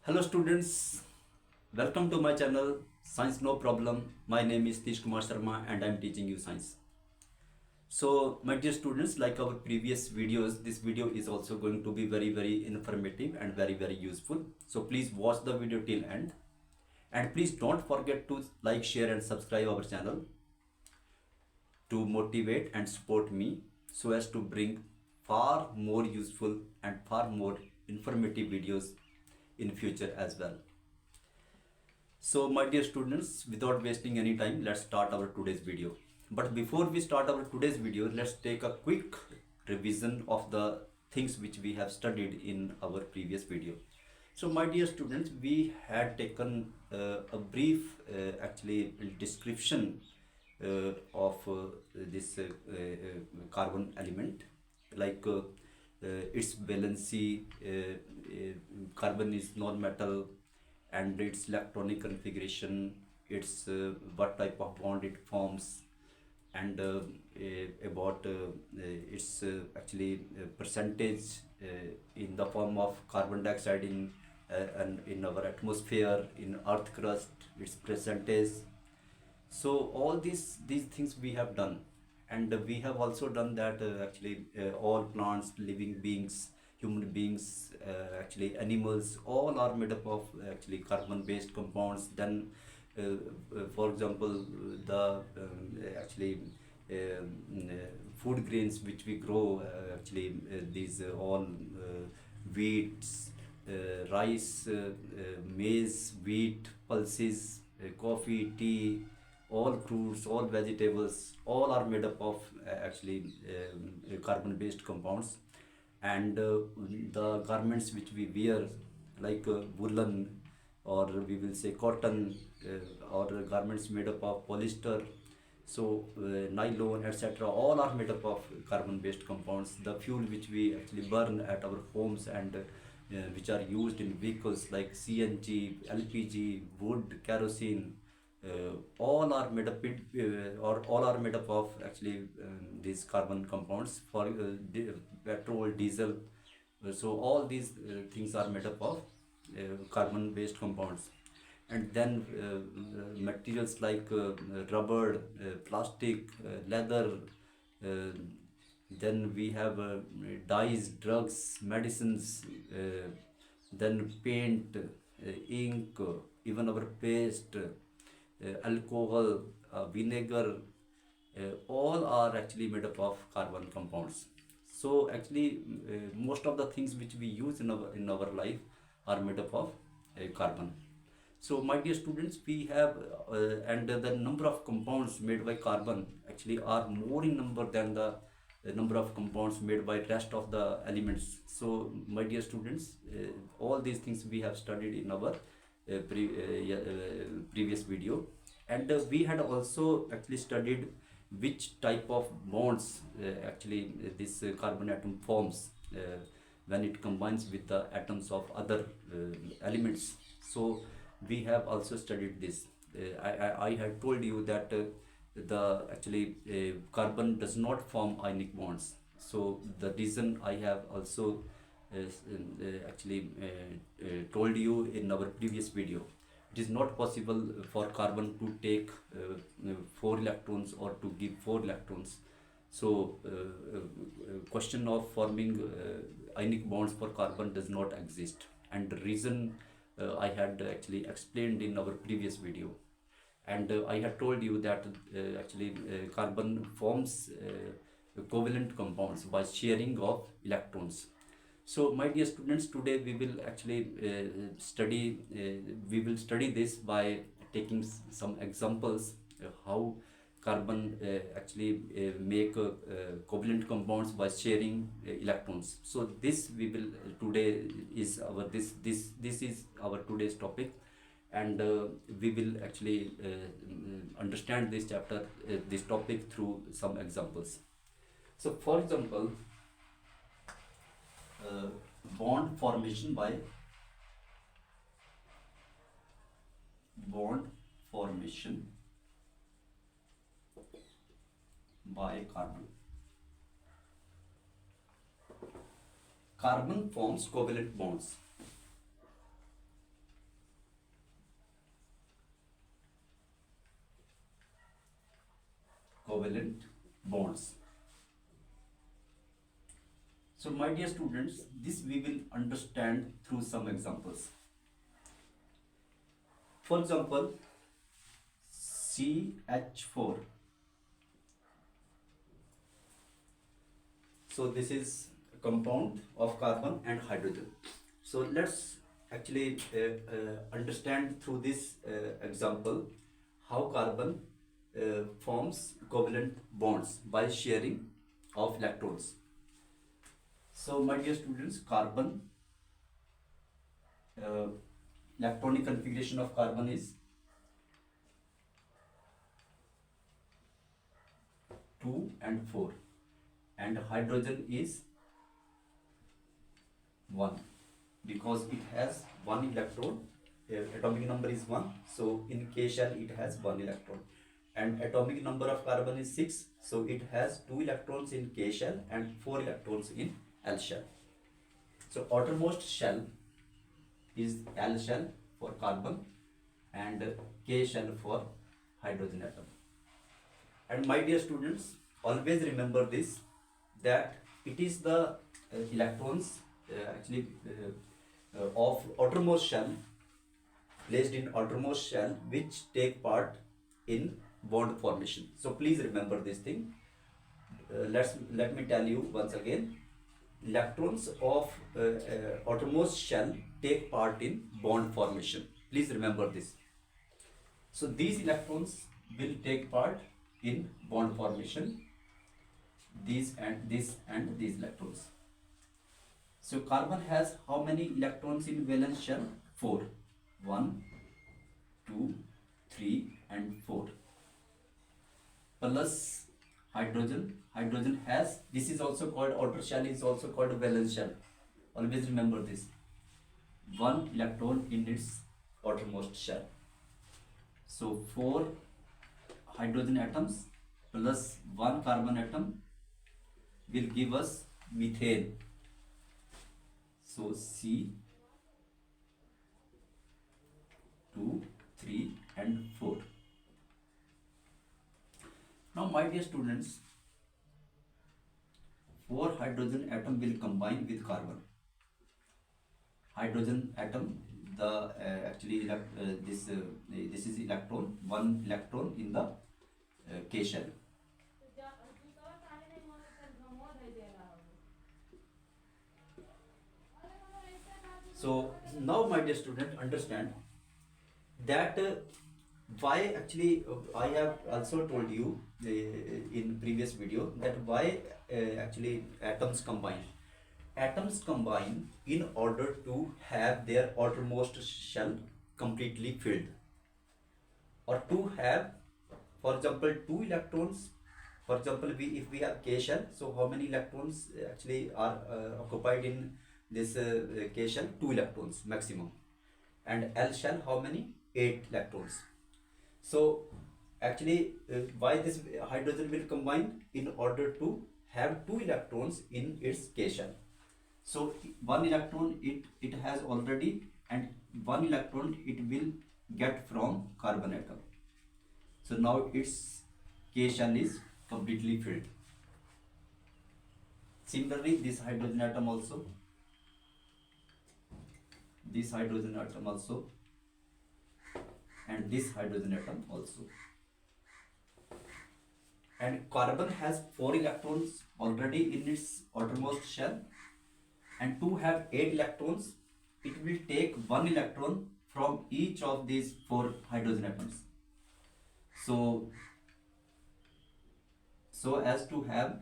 Hello students, welcome to my channel Science No Problem. My name is Tish Kumar Sharma and I am teaching you science. So my dear students, like our previous videos, this video is also going to be very informative and very useful. So please watch the video till end and please don't forget to like, share and subscribe our channel to motivate and support me so as to bring far more useful and far more informative videos in future as well. So my dear students, without wasting any time, let's start our today's video. But before we start our today's video, let's take a quick revision of the things which we have studied in our previous video. So my dear students, we had taken a brief actually description of this carbon element, like its valency, carbon is non-metal, and its electronic configuration, its what type of bond it forms, and about its actually percentage in the form of carbon dioxide and in our atmosphere, in earth crust, its percentage. So all these things we have done, and we have also done that actually all plants, living beings, human beings, actually animals, all are made up of actually carbon based compounds. Then for example, the actually food grains which we grow, actually these all wheats, rice, maize, wheat, pulses, coffee, tea, all fruits, all vegetables, all are made up of actually carbon based compounds. And the garments which we wear, like woolen, or we will say cotton, or garments made up of polyester, so nylon, etc., all are made up of carbon based compounds. The fuel which we actually burn at our homes and which are used in vehicles like CNG, LPG, wood, kerosene, all are made up or all are made up of actually these carbon compounds. For petrol, diesel, so all these things are made up of carbon based compounds. And then materials like rubber, plastic, leather, uh, then we have dyes, drugs, medicines, then paint, ink, even our paste, alcohol, vinegar, all are actually made up of carbon compounds. So actually, most of the things which we use in our life are made up of carbon. So my dear students, we have and the number of compounds made by carbon actually are more in number than the number of compounds made by rest of the elements. So my dear students, all these things we have studied in our previous video. And we had also actually studied which type of bonds actually this carbon atom forms when it combines with the atoms of other elements. So we have also studied this. I had told you that the actually carbon does not form ionic bonds. So the reason I have also actually told you in our previous video, it is not possible for carbon to take 4 electrons or to give 4 electrons. So question of forming ionic bonds for carbon does not exist, and the reason I had actually explained in our previous video. And I had told you that actually carbon forms covalent compounds by sharing of electrons. So my dear students, today we will actually we will study this by taking some examples how carbon actually make covalent compounds by sharing electrons. So this we will today is our this is our today's topic. And we will actually understand this chapter, this topic, through some examples. So for example, uh, bond formation by bond formation by carbon. Carbon forms covalent bonds So my dear students, this we will understand through some examples. For example, CH4. So this is a compound of carbon and hydrogen. So let's actually understand through this example how carbon forms covalent bonds by sharing of electrons. So my dear students, carbon uh, electronic configuration of carbon is 2 and 4, and hydrogen is 1 because it has one electron. Atomic number is 1, so in K shell it has one electron, and atomic number of carbon is 6, so it has 2 electrons in K shell and 4 electrons in L shell. So outermost shell is L shell for carbon and K shell for hydrogen atom. And my dear students, always remember this, that it is the electrons of outermost shell, placed in outermost shell, which take part in bond formation. So please remember this thing. Let me tell you once again. Electrons of outermost shell take part in bond formation. Please remember this. So these electrons will take part in bond formation. These and these electrons. So carbon has how many electrons in valence shell? 4. 1, 2, 3 and 4. Plus hydrogen. Hydrogen has, this is also called, outer shell is also called valence shell. Always remember this. 1 electron in its outermost shell. So 4 hydrogen atoms plus 1 carbon atom will give us methane. So C 2, 3 and 4. Now my dear students, 4 hydrogen atom will combine with carbon. Hydrogen atom, the this is electron, 1 electron in the K shell. So now my dear student, understand that why actually I have also told you in previous video that why actually atoms combine. Atoms combine in order to have their outermost shell completely filled, or to have, for example, 2 electrons. For example, if we have K shell, so how many electrons actually are occupied in this K shell? 2 electrons maximum. And L shell, how many? 8 electrons. So actually why this hydrogen will combine? In order to have 2 electrons in its K shell. So 1 electron it has already, and 1 electron it will get from carbon atom. So now its K shell is completely filled. Similarly, this hydrogen atom also, this hydrogen atom also, and this hydrogen atom also. And carbon has 4 electrons already in its outermost shell, and to have 8 electrons, it will take 1 electron from each of these 4 hydrogen atoms. So as to have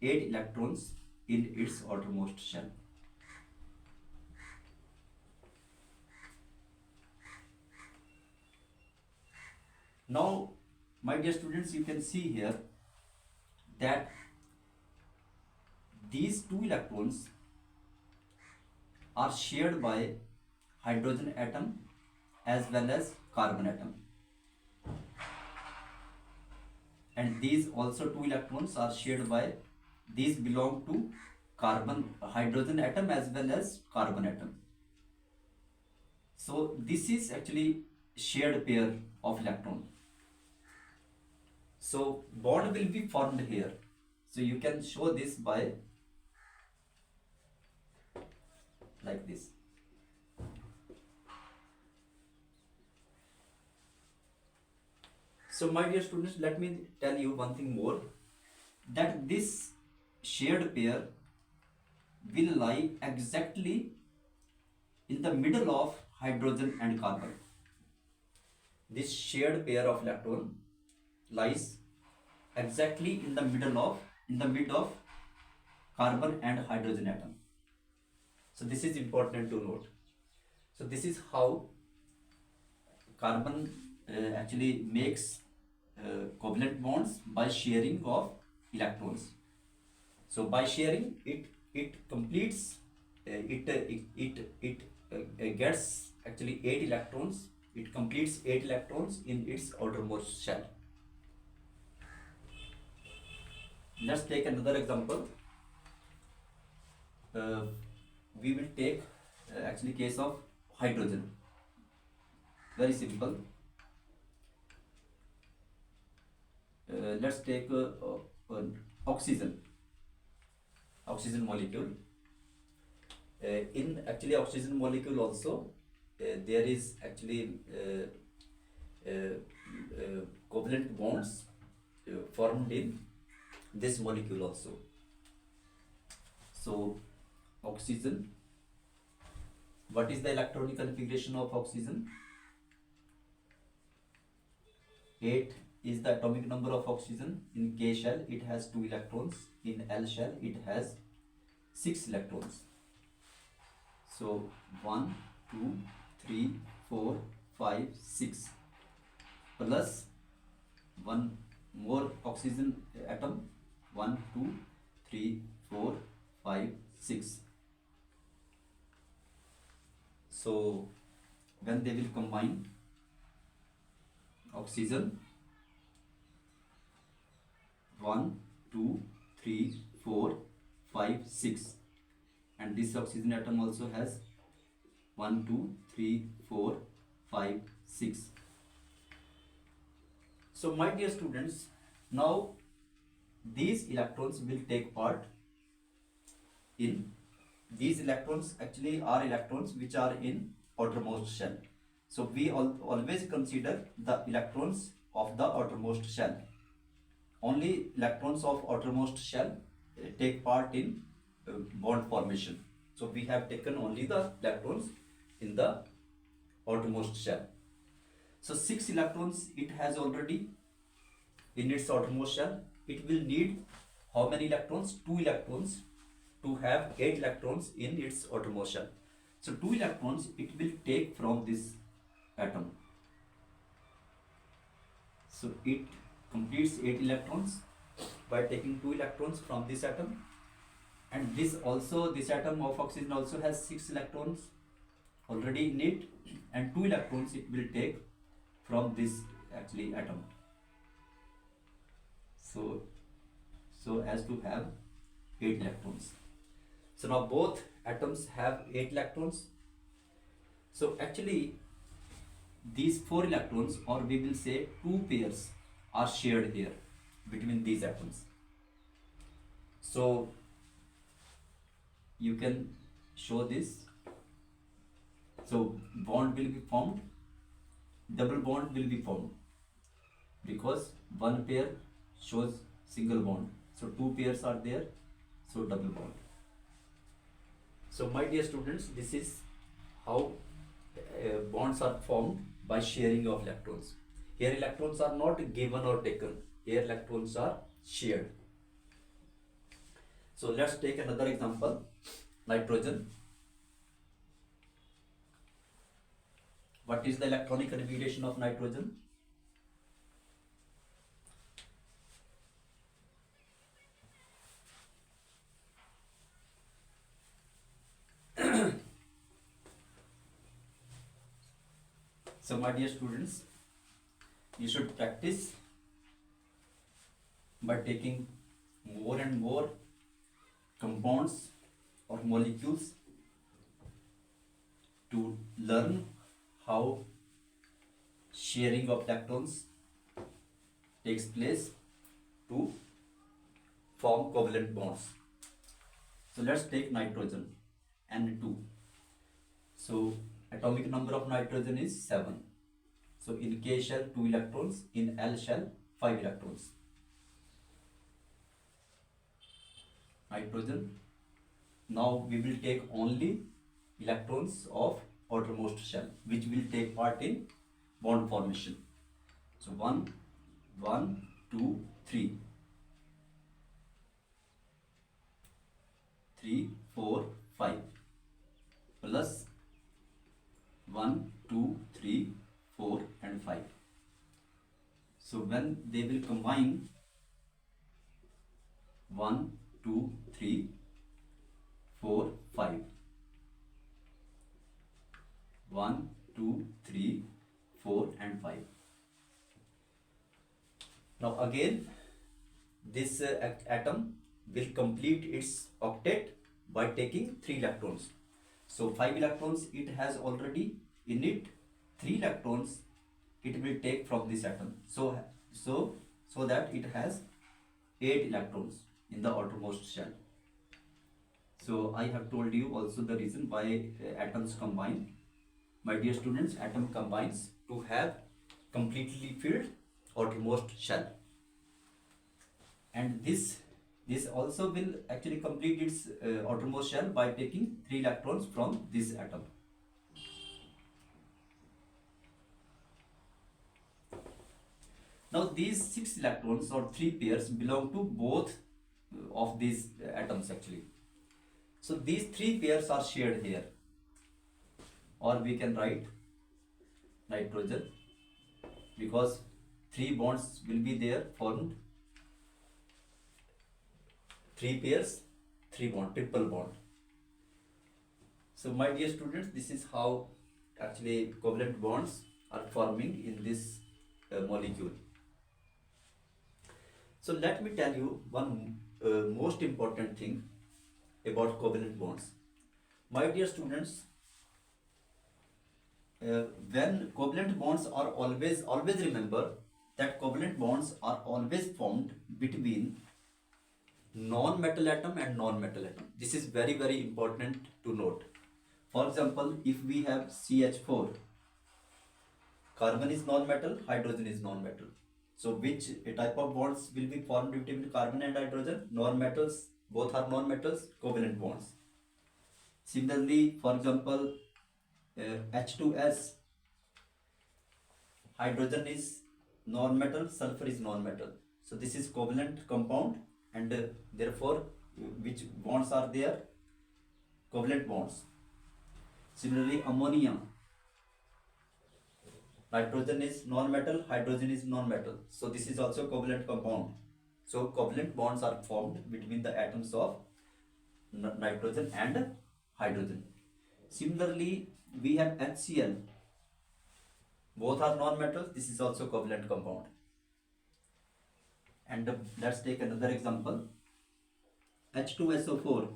8 electrons in its outermost shell. Now, my dear students, you can see here that these 2 electrons are shared by hydrogen atom as well as carbon atom. And these also 2 electrons are shared by, these belong to hydrogen atom as well as carbon atom. So this is actually shared pair of electron. So bond will be formed here. So you can show this by like this. So my dear students, let me tell you one thing more, that this shared pair will lie exactly in the middle of hydrogen and carbon. This shared pair of electron lies exactly in the mid of carbon and hydrogen atom. So this is important to note. So this is how carbon actually makes covalent bonds by sharing of electrons. So by sharing it completes it gets actually 8 electrons. It completes 8 electrons in its outermost shell. Let's take another example. We will take actually case of hydrogen. Very simple. Let's take oxygen molecule. In actually oxygen molecule also there is actually covalent bonds formed in this molecule also. So oxygen, what is the electronic configuration of oxygen? 8 is the atomic number of oxygen. In K shell it has 2 electrons. In L shell it has 6 electrons. So 1, 2, 3, 4, 5, 6 plus one more oxygen atom. 1, 2, 3, 4, 5, 6. So when they will combine, oxygen 1, 2, 3, 4, 5, 6, and this oxygen atom also has 1, 2, 3, 4, 5, 6. So my dear students, now these electrons will take part in, these electrons actually are electrons which are in outermost shell. So we always consider the electrons of the outermost shell. Only electrons of outermost shell take part in bond formation. So we have taken only the electrons in the outermost shell. So 6 electrons it has already in its outermost shell. It will need how many electrons? 2 electrons to have 8 electrons in its outermost shell. So 2 electrons it will take from this atom. So it completes 8 electrons by taking 2 electrons from this atom, and this atom of oxygen also has 6 electrons already in it, and 2 electrons it will take from this actually atom. So as to have 8 electrons. So now both atoms have 8 electrons. So actually these 4 electrons, or we will say 2 pairs, are shared here between these atoms. So you can show this. So bond will be formed, double bond will be formed, because one pair shows single bond. So 2 pairs are there, so double bond. So my dear students, this is how bonds are formed by sharing of electrons. Here electrons are not given or taken, here electrons are shared. So let's take another example, nitrogen. What is the electronic configuration of nitrogen? So my dear students, you should practice by taking more and more compounds or molecules to learn how sharing of electrons takes place to form covalent bonds. So let's take nitrogen, N2. So atomic number of nitrogen is 7. So in K shell 2 electrons, in L shell 5 electrons. Nitrogen. Now we will take only electrons of outermost shell, which will take part in bond formation. So 1, 2, 3, 3, 4, 5 plus 1, 2, 3, 4 and 5. So when they will combine 1, 2, 3, 4, 5, 1, 2, 3, 4 and 5. Now again this atom will complete its octet by taking 3 electrons. So 5 electrons it has already in it, 3 electrons it will take from this atom. So that it has 8 electrons in the outermost shell. So I have told you also the reason why atoms combine. My dear students, atom combines to have completely filled outermost shell, and this also will actually complete its outermost shell by taking 3 electrons from this atom. Now these 6 electrons or 3 pairs belong to both of these atoms actually. So these 3 pairs are shared here, or we can write nitrogen, because 3 bonds will be there formed, 3 pairs, 3 bond, triple bond. So my dear students, this is how actually covalent bonds are forming in this molecule. So let me tell you one most important thing about covalent bonds. My dear students, when covalent bonds are always remember that covalent bonds are always formed between non-metal atom and non-metal atom. This is very important to note. For example, if we have CH4, carbon is non-metal, hydrogen is non-metal. So which type of bonds will be formed between carbon and hydrogen? Non-metals, both are non-metals, covalent bonds. Similarly, for example, H2S, hydrogen is non-metal, sulfur is non-metal. So this is covalent compound, and therefore which bonds are there? Covalent bonds. Similarly, ammonia, nitrogen is non-metal, hydrogen is non-metal. So this is also covalent compound. So covalent bonds are formed between the atoms of nitrogen and hydrogen. Similarly, we have HCl. Both are non-metals. This is also covalent compound. And let's take another example. H2SO4.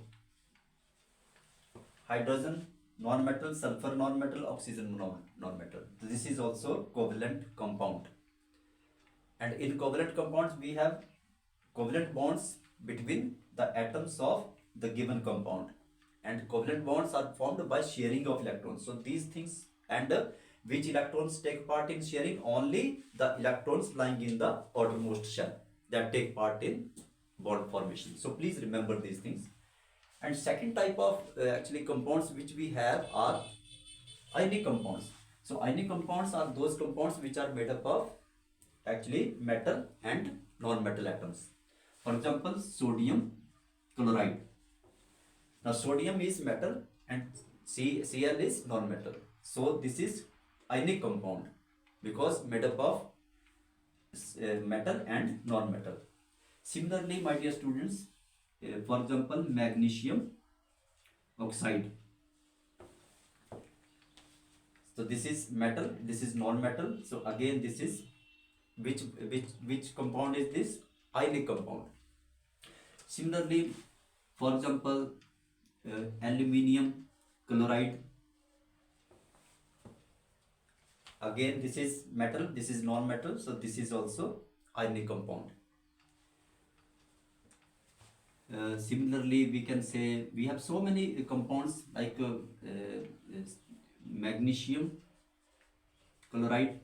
Hydrogen non-metal, sulfur non-metal, oxygen non-metal. This is also covalent compound. And in covalent compounds, we have covalent bonds between the atoms of the given compound. And covalent bonds are formed by sharing of electrons. So these things, and which electrons take part in sharing? Only the electrons lying in the outermost shell that take part in bond formation. So please remember these things. And second type of actually compounds which we have are ionic compounds. So ionic compounds are those compounds which are made up of actually metal and non-metal atoms. For example, sodium chloride. Now sodium is metal and Cl is non-metal. So this is ionic compound because made up of metal and non-metal. Similarly, my dear students, for example, magnesium oxide. So this is metal, this is non-metal. So again, this is which compound is this? Ionic compound. Similarly, for example, aluminium chloride. Again, this is metal, this is non-metal. So this is also ionic compound. Similarly, we can say we have so many compounds like magnesium chloride.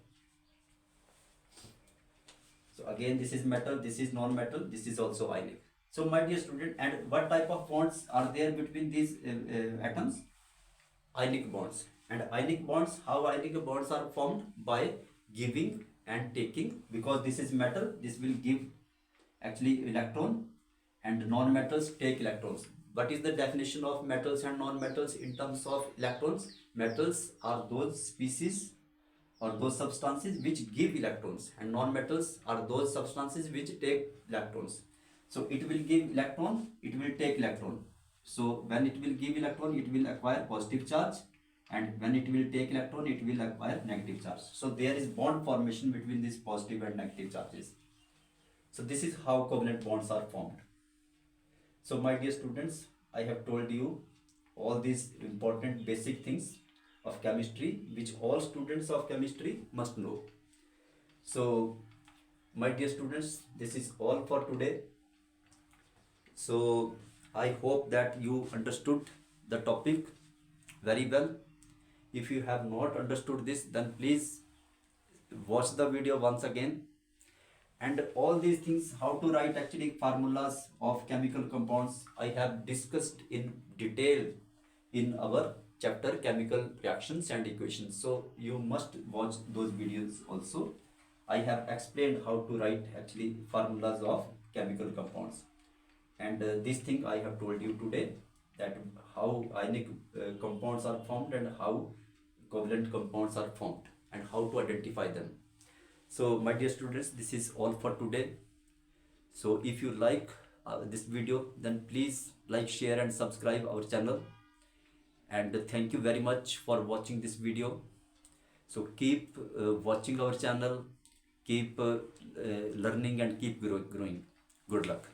So again, this is metal, this is non-metal, this is also ionic. So my dear student, and what type of bonds are there between these atoms? Ionic bonds. And ionic bonds, how ionic bonds are formed? By giving and taking. Because this is metal, this will give actually electron, and non-metals take electrons. What is the definition of metals and non-metals in terms of electrons? Metals are those species or those substances which give electrons, and non-metals are those substances which take electrons. So it will give electron, it will take electron. So when it will give electron, it will acquire positive charge, and when it will take electron, it will acquire negative charge. So there is bond formation between these positive and negative charges. So this is how covalent bonds are formed. So my dear students, I have told you all these important basic things of chemistry which all students of chemistry must know. So my dear students, this is all for today. So I hope that you understood the topic very well. If you have not understood this, then please watch the video once again. And all these things, how to write actually formulas of chemical compounds, I have discussed in detail in our chapter chemical reactions and equations. So you must watch those videos also. I have explained how to write actually formulas of chemical compounds. And this thing I have told you today, that how ionic compounds are formed and how covalent compounds are formed and how to identify them. So my dear students, this is all for today. So if you like this video, then please like, share and subscribe our channel. And thank you very much for watching this video. So keep watching our channel, keep learning and keep growing. Good luck.